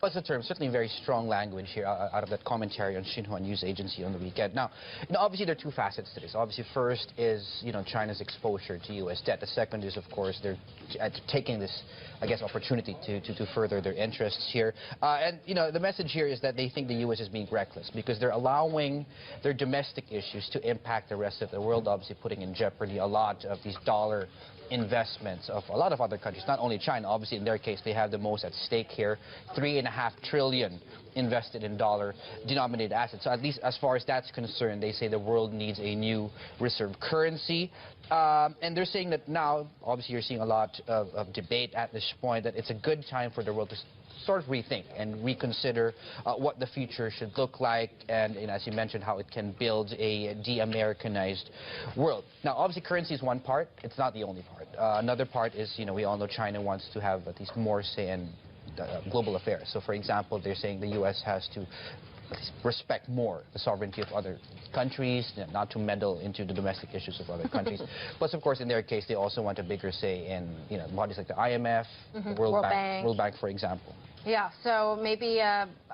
What's the term? Certainly very strong language here out of that commentary on Xinhua News Agency on the weekend. Now, obviously there are two facets to this. Obviously, first is, China's exposure to U.S. debt. The second is, of course, they're taking this, I guess, opportunity to further their interests here. The message here is that they think the U.S. is being reckless because they're allowing their domestic issues to impact the rest of the world, obviously putting in jeopardy a lot of these dollar investments of a lot of other countries, not only China. Obviously, in their case, they have the most at stake here, $3.5 trillion invested in dollar-denominated assets. So at least as far as that's concerned, they say the world needs a new reserve currency. And they're saying that now, obviously, you're seeing a lot of debate at this point, that it's a good time for the world to sort of rethink and reconsider what the future should look like, and as you mentioned, how it can build a de-Americanized world. Now, obviously, currency is one part. It's not the only part. Another part is, we all know China wants to have at least more say in global affairs. So, for example, they're saying the U.S. has to respect more the sovereignty of other countries, not to meddle into the domestic issues of other countries. Plus, of course, in their case, they also want a bigger say in bodies like the IMF, the World Bank, for example. Yeah, so maybe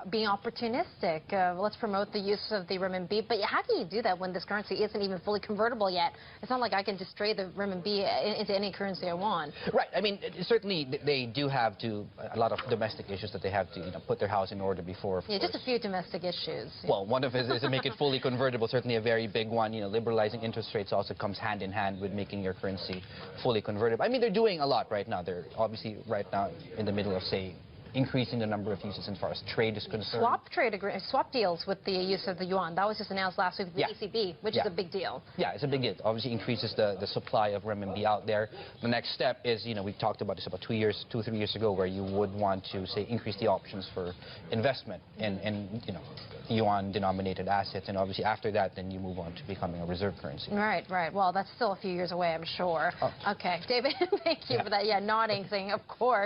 being opportunistic. Let's promote the use of the renminbi. But how can you do that when this currency isn't even fully convertible yet? It's not like I can just trade the renminbi into any currency I want. Right. I mean, certainly they do have a lot of domestic issues that they have to put their house in order before. Yeah, just a few domestic issues. Well, one of it is to make it fully convertible. Certainly a very big one. Liberalizing interest rates also comes hand in hand with making your currency fully convertible. I mean, they're doing a lot right now. They're obviously right now in the middle of, say, increasing the number of uses as far as trade is concerned. Swap deals with the use of the yuan. That was just announced last week with the ECB, which is a big deal. Yeah, it's a big deal. Obviously increases the supply of renminbi out there. The next step is, we talked about this about 2 or 3 years ago, where you would want to, say, increase the options for investment in yuan-denominated assets. And obviously after that, then you move on to becoming a reserve currency. Right. Well, that's still a few years away, I'm sure. Oh. Okay, David, thank you for that. Yeah, nodding, saying, of course.